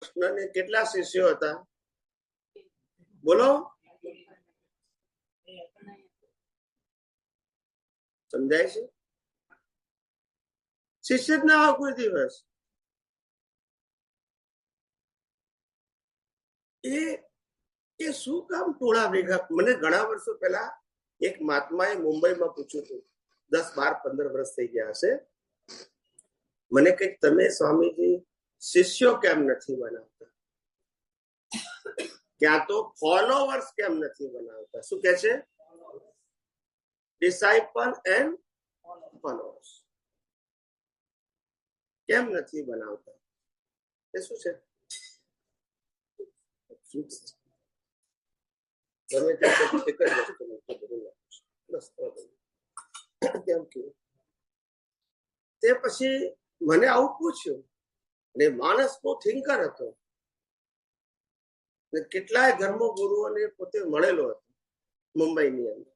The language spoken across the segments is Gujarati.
કૃષ્ણને કેટલા શિષ્યો હતા? બોલો, સમજાય છે? શિષ્ય જ ના હોય કોઈ દિવસ. એ શું કામ ટોળા ભેગા? મને ઘણા વર્ષો પહેલા એક મહાત્માએ મુંબઈમાં પૂછ્યું હતું, 10-12-15 વર્ષ થઈ ગયા હશે. મને કઈક, તમે સ્વામીજી શિષ્યો કેમ નથી બનાવતા, ક્યાં તો ફોલોવર્સ કેમ નથી બનાવતા? શું કે છે? ડિસાઇપલ એન્ડ ફોલોવર્સ કેમ નથી બનાવતા? એ શું છે? તમે એક જ વસ્તુ કેમ કે તે પછી મને આવું પૂછ્યું, અને માણસ બહુ થિંકર હતો, કેટલાય ધર્મ ગુરુઓને પોતે મળેલો હતો મુંબઈની અંદર,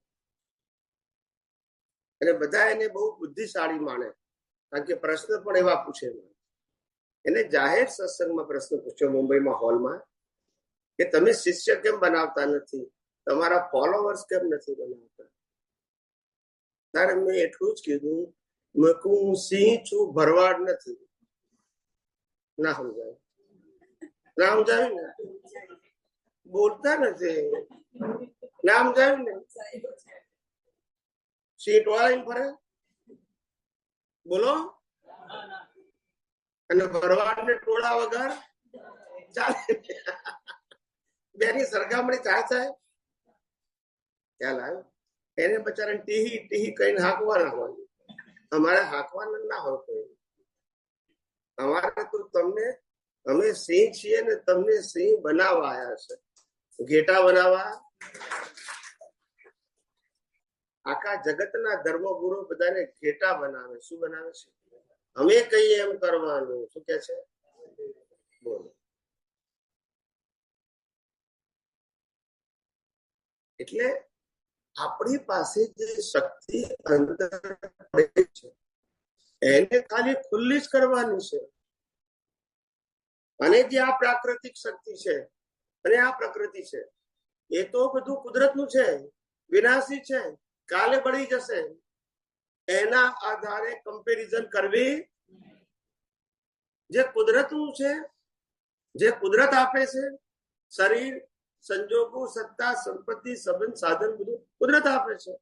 અને બધા એને બહુ બુદ્ધિશાળી માને, કારણ કે પ્રશ્ન પણ એવા પૂછે. એને જાહેર સત્સંગમાં પ્રશ્ન પૂછ્યો મુંબઈમાં હોલમાં, કે તમે શિષ્ય કેમ બનાવતા નથી, તમારા ફોલોવર્સ કેમ નથી બનાવતા? ત્યારે મેં એટલું જ કીધું, હું સિંહ છું, ભરવાડ નથી. ના સમજાય? ના સમજાયું ને? બોલતા નથી. ના સમજાયું ને? સિંહ ટોળાઈને ફરે, બોલો, અને ભરવાડ ને ટોળા વગર ચાલે? બેની સરખામણી થાય થાય? ખ્યાલ આવ્યો? એને બચારાને ટીહી ટીહી કહીને હાંકવાના હોય. અમારે હાંકવાના ના હોય કોઈ. અમારે તો તમને, અમે સિંહ છીએ ને તમને સિંહ બનાવવા આવ્યા છે, ઘેટા બનાવવા. આખા જગતના ધર્મગુરુ બધાને ઘેટા બનાવે. શું બનાવે છે? અમે કહીએ એમ કરવાનું. શું કે છે? બોલો. એટલે આપણી પાસે જે શક્તિ અંદર છે એને ખાલી ખુલ્લી જ કરવાની છે. અને જે આ પ્રાકૃતિક શક્તિ છે અને આ પ્રકૃતિ છે, એ તો બધું કુદરતનું છે, વિનાશી છે, કાલે બળી જશે. એના આધારે કમ્પેરિઝન કરવી. જે કુદરતનું છે, જે કુદરત આપે છે, શરીર, સંજોગો, સત્તા, સંપત્તિ, સંબંધ, સાધન, બધું કુદરત આપે છે.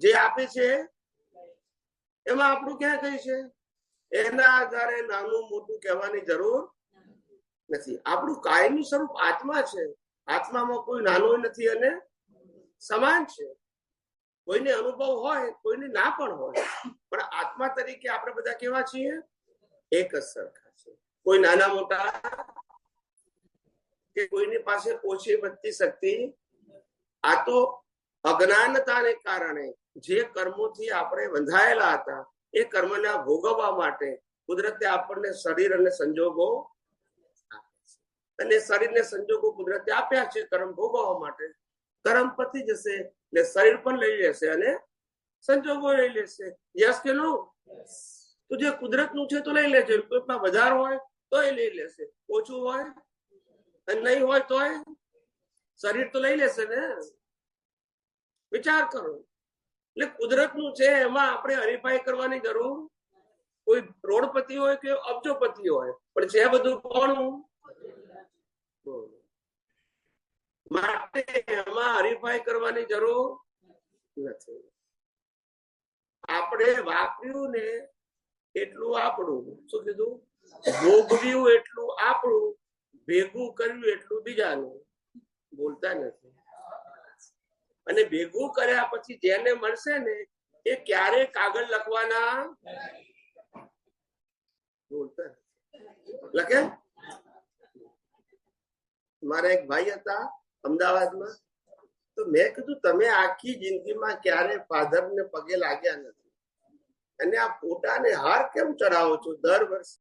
જે આપે છે એમાં આપણું ક્યાં કઈ છે? એના આધારે નાનું મોટું કહેવાની જરૂર નથી. આપણું કાયમી સ્વરૂપ આત્મા છે. આત્મામાં કોઈ નાનો નથી અને સમાન છે. કોઈને અનુભવ હોય, કોઈને ના પણ હોય, પણ આત્મા તરીકે આપણે બધા કેવા છીએ? એક જ સરખા છે. કોઈ નાના મોટા કે કોઈની પાસે ઓછી વધતી શક્તિ. આ તો અજ્ઞાનતાને કારણે જે કર્મોથી આપણે બંધાયેલા હતા એ કર્મના ભોગવવા માટે કુદરતે આપણને શરીર અને સંજોગો, અને શરીરને સંજોગો કુદરતે આપ્યા છે કર્મ ભોગવવા માટે. કર્મ પતી જશે એટલે શરીર પણ લઈ લેશે અને સંજોગો લઈ લેશે. યસ કે નો? તો જે કુદરતનું છે તો લઈ લેશે. કોઈમાં વધારે હોય તો એ લઈ લેશે, ઓછું હોય અને નહીં હોય તો શરીર તો લઈ લેશે ને. વિચાર કરો. એટલે કુદરતનું છે એમાં આપણે હરીફાઈ કરવાની જરૂર. કોઈ કરોડપતિ હોય કે અબજોપતિ હોય, પણ છે બધું કોનું? માટે એમાં હરીફાઈ કરવાની જરૂર નથી. આપણે વાપર્યું ને એટલું આપણું. શું કીધું? ભોગવ્યું એટલું આપણું, ભેગું કર્યું એટલું બીજાનું. બોલતા નથી. અને ભેગું કર્યા પછી જેને મળશે ને એ ક્યારે કાગળ લખવાના? બોલતા લખે. મારા એક ભાઈ હતા અમદાવાદમાં, તો મેં કીધું તમે આખી જિંદગીમાં ક્યારે ફાધર ને પગે લાગ્યા નથી, અને આ ફોટાને હાર કેમ ચડાવો છો દર વર્ષે?